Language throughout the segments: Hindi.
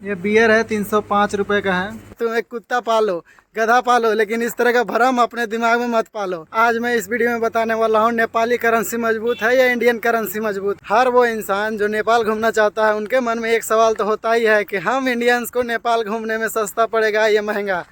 ये बियर है 305 रुपए का है। तुम एक कुत्ता पालो, गधा पालो, लेकिन इस तरह का भ्रम अपने दिमाग में मत पालो। आज मैं इस वीडियो में बताने वाला हूँ नेपाली करेंसी मजबूत है या इंडियन करेंसी मजबूत। हर वो इंसान जो नेपाल घूमना चाहता है उनके मन में एक सवाल तो होता ही है कि हम इंडियंस को नेपाल घूमने में सस्ता पड़ेगा या महंगा।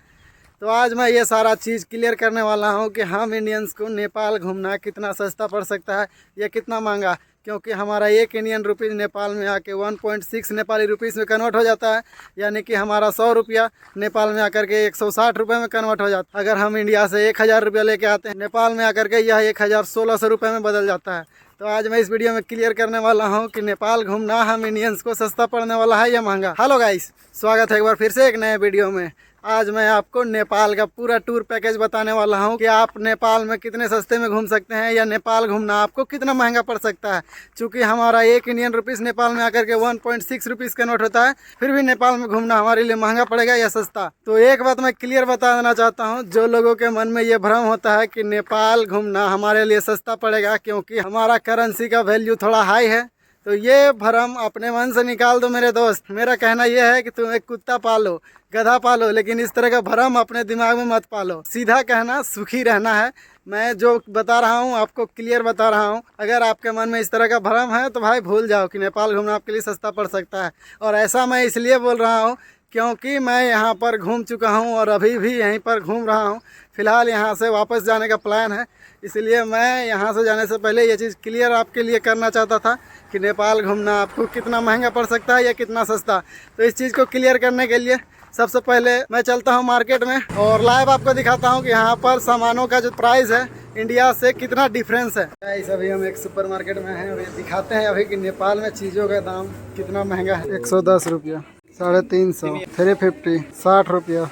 तो आज मैं ये सारा चीज़ क्लियर करने वाला हूँ कि हम इंडियंस को नेपाल घूमना कितना सस्ता पड़ सकता है या कितना महंगा, क्योंकि हमारा 1 इंडियन रुपीज़ नेपाल में आके 1.6 नेपाली रुपीज़ में कन्वर्ट हो जाता है, यानी कि हमारा 100 रुपया नेपाल में आकर के 160 रुपये में कन्वर्ट हो जाता है। अगर हम इंडिया से 1000 रुपया लेके आते हैं, नेपाल में आकर के यह 1600 रुपये में बदल जाता है। तो आज मैं इस वीडियो में क्लियर करने वाला हूं कि नेपाल घूमना हम इंडियंस को सस्ता पड़ने वाला है या महंगा। हेलो गाइस, स्वागत है एक बार फिर से एक नए वीडियो में। आज मैं आपको नेपाल का पूरा टूर पैकेज बताने वाला हूं कि आप नेपाल में कितने सस्ते में घूम सकते हैं या नेपाल घूमना आपको कितना महंगा पड़ सकता है। चूँकि हमारा 1 इंडियन रुपीज़ नेपाल में आकर के 1.6 रुपीज़ कन्वर्ट होता है, फिर भी नेपाल में घूमना हमारे लिए महंगा पड़ेगा या सस्ता। तो एक बात मैं क्लियर बता देना चाहता हूँ, जो लोगों के मन में ये भ्रम होता है कि नेपाल घूमना हमारे लिए सस्ता पड़ेगा क्योंकि हमारा करेंसी का वैल्यू थोड़ा हाई है, तो ये भ्रम अपने मन से निकाल दो मेरे दोस्त। मेरा कहना यह है कि तुम एक कुत्ता पालो, गधा पालो, लेकिन इस तरह का भ्रम अपने दिमाग में मत पालो। सीधा कहना, सुखी रहना है। मैं जो बता रहा हूँ आपको क्लियर बता रहा हूँ। अगर आपके मन में इस तरह का भ्रम है तो भाई भूल जाओ कि नेपाल घूमना आपके लिए सस्ता पड़ सकता है। और ऐसा मैं इसलिए बोल रहा हूँ क्योंकि मैं यहाँ पर घूम चुका हूँ और अभी भी यहीं पर घूम रहा हूँ। फ़िलहाल यहाँ से वापस जाने का प्लान है, इसलिए मैं यहाँ से जाने से पहले ये चीज़ क्लियर आपके लिए करना चाहता था कि नेपाल घूमना आपको कितना महंगा पड़ सकता है या कितना सस्ता। तो इस चीज़ को क्लियर करने के लिए सबसे पहले मैं चलता हूँ मार्केट में और लाइव आपको दिखाता हूँ कि यहाँ पर सामानों का जो प्राइस है इंडिया से कितना डिफरेंस है। गाइस, अभी हम एक सुपर मार्केट में हैं और ये दिखाते हैं अभी कि नेपाल में चीज़ों का दाम कितना महंगा है। 110 रुपया, 350, 350, 60 रुपया।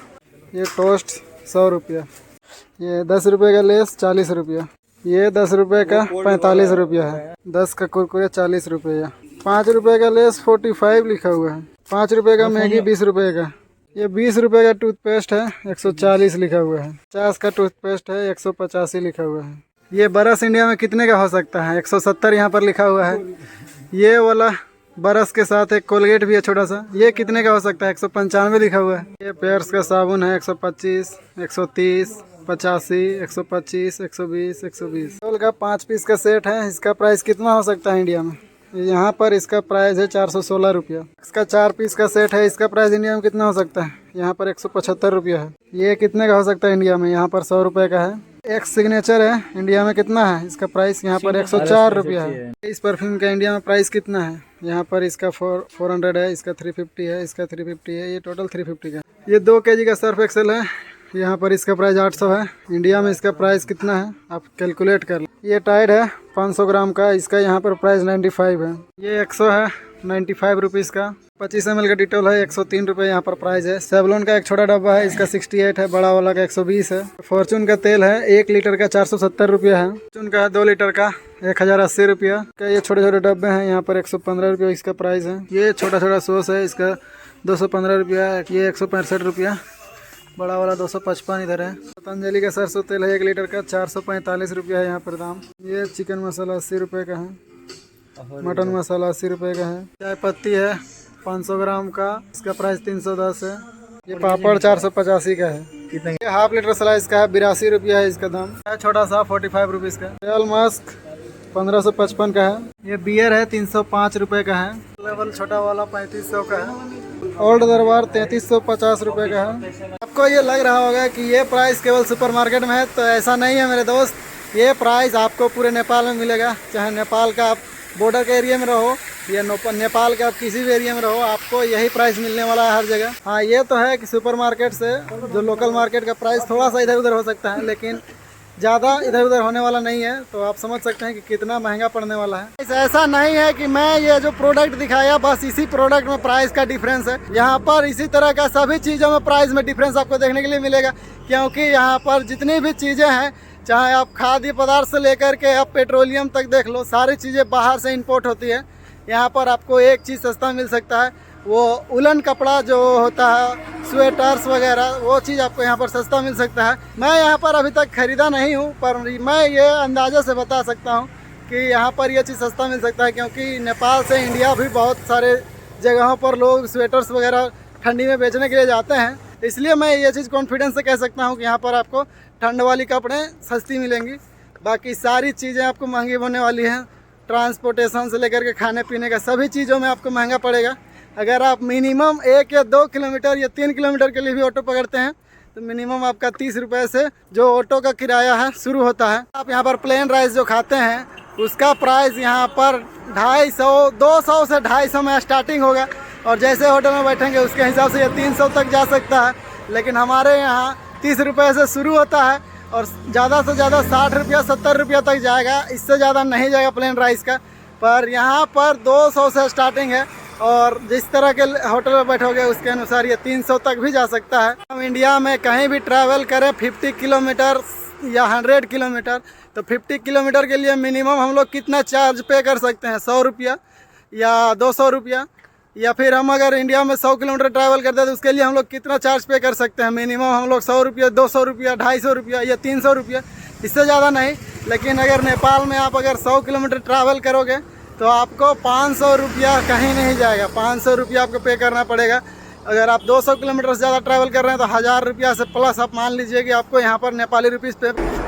ये टोस्ट 100 रुपया। ये 10 रुपये का लेस 40 रुपया। ये 10 रुपये का 45 रुपया है। 10 का कुरकुरे 40 रुपया। 5 रुपये का लेस 45 लिखा हुआ है। 5 रुपये का मैगी 20 रुपये का। ये 20 रुपये का टूथपेस्ट है, 140 लिखा हुआ है। 50 का टूथपेस्ट है, 185 लिखा हुआ है। ये ब्रश इंडिया में कितने का हो सकता है? 170 यहाँ पर लिखा हुआ है। ये वाला ब्रश के साथ एक कोलगेट भी है छोटा सा, ये कितने का हो सकता है? 195 लिखा हुआ है। ये पेयर्स का साबुन है, 125, 130, 85, 125, 120, 120। टोल का 5 पीस का सेट है, इसका प्राइस कितना हो सकता है इंडिया में? यहाँ पर इसका प्राइस है 416 रुपया। इसका 4 पीस का सेट है, इसका प्राइस इंडिया में कितना हो सकता है? यहाँ पर 175 रुपया है। ये कितने का हो सकता है इंडिया में? यहाँ पर 100 रुपये का है। एक सिग्नेचर है, इंडिया में कितना है? इसका प्राइस यहाँ पर 104 रुपया है। इस परफ्यूम का इंडिया में प्राइस कितना है? यहाँ पर इसका 400 है, इसका 350 है, इसका 350 है, ये टोटल 350 का। ये 2 kg का सर्फ एक्सेल है, यहाँ पर इसका प्राइस 800 है। इंडिया में इसका प्राइस कितना है आप कैलकुलेट कर लो। ये टाइड है 500 ग्राम का, इसका यहाँ पर प्राइस 95 है। ये 100 है, 95 रुपीज़ का। 25 ml का डिटोल है, 103 रुपये यहाँ पर प्राइस है। सेवलॉन का एक छोटा डब्बा है, इसका 68 है, बड़ा वाला का 120 है। फॉर्चून का तेल है 1 लीटर का 470 रुपया है। फॉर्चून का 2 लीटर का 1080 रुपया का। ये छोटे छोटे डब्बे हैं, यहाँ पर 115 रुपया इसका प्राइस है। ये छोटा छोटा सॉस है, इसका 215 रुपया। ये 165 रुपया। बड़ा वाला 255 इधर है। पतंजलि का सरसों तेल है 1 लीटर का 445 रुपया है यहाँ पर दाम। ये चिकन मसाला 80 रुपये का है। मटन मसाला 80 रुपये का है। चाय पत्ती है 500 ग्राम का, इसका प्राइस 310 है। ये पापड़ 485 का है। कितने? ये हाफ लीटर स्लाइस का है, 82 रुपया है इसका दाम। छोटा सा 45 रुपीज़ का। रियल मस्क 1555 का है। ये बियर है 305 रुपये का है। लेवल छोटा वाला 3500 का है। ओल्ड दरबार 3350 रुपये का है। आपको ये लग रहा होगा कि ये प्राइस केवल सुपरमार्केट में है, तो ऐसा नहीं है मेरे दोस्त। ये प्राइस आपको पूरे नेपाल में मिलेगा, चाहे नेपाल का आप बॉर्डर के एरिया में रहो या नेपाल के आप किसी भी एरिया में रहो, आपको यही प्राइस मिलने वाला है हर जगह। हाँ, ये तो है कि सुपरमार्केट से जो लोकल मार्केट का प्राइस थोड़ा सा इधर उधर हो सकता है, लेकिन ज़्यादा इधर उधर होने वाला नहीं है। तो आप समझ सकते हैं कि कितना महंगा पड़ने वाला है। ऐसा नहीं है कि मैं ये जो प्रोडक्ट दिखाया बस इसी प्रोडक्ट में प्राइस का डिफरेंस है। यहाँ पर इसी तरह का सभी चीज़ों में प्राइस में डिफरेंस आपको देखने के लिए मिलेगा, क्योंकि यहाँ पर जितनी भी चीज़ें हैं, चाहे आप खाद्य पदार्थ से लेकर के आप पेट्रोलियम तक देख लो, सारी चीज़ें बाहर से इंपोर्ट होती है। यहाँ पर आपको एक चीज़ सस्ता मिल सकता है, वो उलन कपड़ा जो होता है, स्वेटर्स वगैरह, वो चीज़ आपको यहाँ पर सस्ता मिल सकता है। मैं यहाँ पर अभी तक ख़रीदा नहीं हूँ, पर मैं ये अंदाज़े से बता सकता हूँ कि यहाँ पर ये चीज़ सस्ता मिल सकता है, क्योंकि नेपाल से इंडिया भी बहुत सारे जगहों पर लोग स्वेटर्स वगैरह ठंडी में बेचने के लिए जाते हैं, इसलिए मैं ये चीज़ कॉन्फिडेंस से कह सकता हूँ कि यहाँ पर आपको ठंड वाली कपड़े सस्ती मिलेंगी। बाकी सारी चीज़ें आपको महंगी होने वाली हैं, ट्रांसपोर्टेशन से लेकर के खाने पीने का सभी चीज़ों में आपको महंगा पड़ेगा। अगर आप मिनिमम 1 या 2 किलोमीटर या 3 किलोमीटर के लिए भी ऑटो पकड़ते हैं तो मिनिमम आपका 30 रुपये से जो ऑटो का किराया है शुरू होता है। आप यहाँ पर प्लेन राइस जो खाते हैं उसका प्राइस यहाँ पर 250, 200 से 250 में स्टार्टिंग होगा, और जैसे होटल में बैठेंगे उसके हिसाब से ये 300 तक जा सकता है। लेकिन हमारे यहाँ 30 रुपये से शुरू होता है और ज़्यादा से ज़्यादा 60 रुपया 70 रुपया तक जाएगा, इससे ज़्यादा नहीं जाएगा प्लेन राइस का। पर यहाँ पर 200 से स्टार्टिंग है, और जिस तरह के होटल में बैठोगे उसके अनुसार ये 300 तक भी जा सकता है। हम इंडिया में कहीं भी ट्रैवल करें 50 किलोमीटर या 100 किलोमीटर, तो 50 किलोमीटर के लिए मिनिमम हम लोग कितना चार्ज पे कर सकते हैं, 100 रुपया या 200 रुपया। या फिर हम अगर इंडिया में 100 किलोमीटर ट्रैवल करते हैं तो उसके लिए हम लोग कितना चार्ज पे कर सकते हैं, मिनिमम हम लोग 100 रुपया, 200 रुपया, 250 रुपया या 300 रुपया, इससे ज़्यादा नहीं। लेकिन अगर नेपाल में आप अगर 100 किलोमीटर ट्रैवल करोगे तो आपको 500 रुपया कहीं नहीं जाएगा, 500 रुपया आपको पे करना पड़ेगा। अगर आप 200 किलोमीटर से ज़्यादा ट्रैवल कर रहे हैं तो 1000 रुपया से प्लस आप मान लीजिए कि आपको यहाँ पर नेपाली रुपीज़ पे।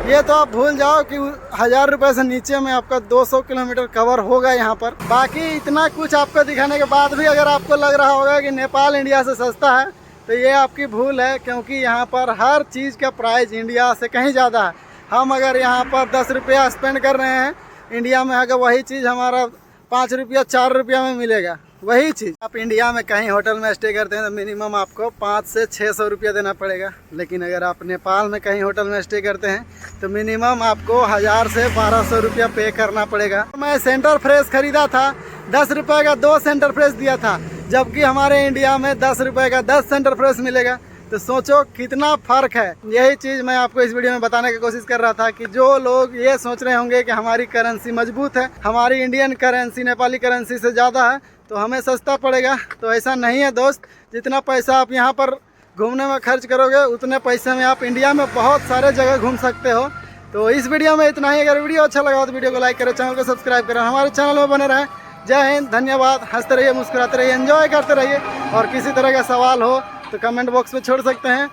ये तो आप भूल जाओ कि 1000 रुपये से नीचे में आपका 200 किलोमीटर कवर होगा यहाँ पर। बाकी इतना कुछ आपको दिखाने के बाद भी अगर आपको लग रहा होगा कि नेपाल इंडिया से सस्ता है तो ये आपकी भूल है, क्योंकि यहाँ पर हर चीज़ का प्राइस इंडिया से कहीं ज़्यादा है। हम अगर यहाँ पर 10 रुपया स्पेंड कर रहे हैं इंडिया में, अगर वही चीज़ हमारा 5 रुपया 4 रुपया में मिलेगा वही चीज़। आप इंडिया में कहीं होटल में स्टे करते हैं तो मिनिमम आपको 500 से 600 रुपया देना पड़ेगा। लेकिन अगर आप नेपाल में कहीं होटल में स्टे करते हैं तो मिनिमम आपको 1000 से 1200 रुपया पे करना पड़ेगा। मैं सेंटर फ्रेश खरीदा था, 10 रुपये का 2 सेंटर फ्रेश दिया था, जबकि हमारे इंडिया में 10 रुपये का 10 सेंटर फ्रेश मिलेगा। तो सोचो कितना फ़र्क है। यही चीज़ मैं आपको इस वीडियो में बताने की कोशिश कर रहा था कि जो लोग ये सोच रहे होंगे कि हमारी करेंसी मजबूत है, हमारी इंडियन करेंसी नेपाली करेंसी से ज़्यादा है तो हमें सस्ता पड़ेगा, तो ऐसा नहीं है दोस्त। जितना पैसा आप यहाँ पर घूमने में खर्च करोगे उतने पैसे में आप इंडिया में बहुत सारे जगह घूम सकते हो। तो इस वीडियो में इतना ही। अगर वीडियो अच्छा लगा हो तो वीडियो को लाइक करें, चैनल को सब्सक्राइब करें, हमारे चैनल में बने रहें। जय हिंद, धन्यवाद। हंसते रहिए, मुस्कुराते रहिए, एंजॉय करते रहिए। और किसी तरह का सवाल हो तो कमेंट बॉक्स में छोड़ सकते हैं।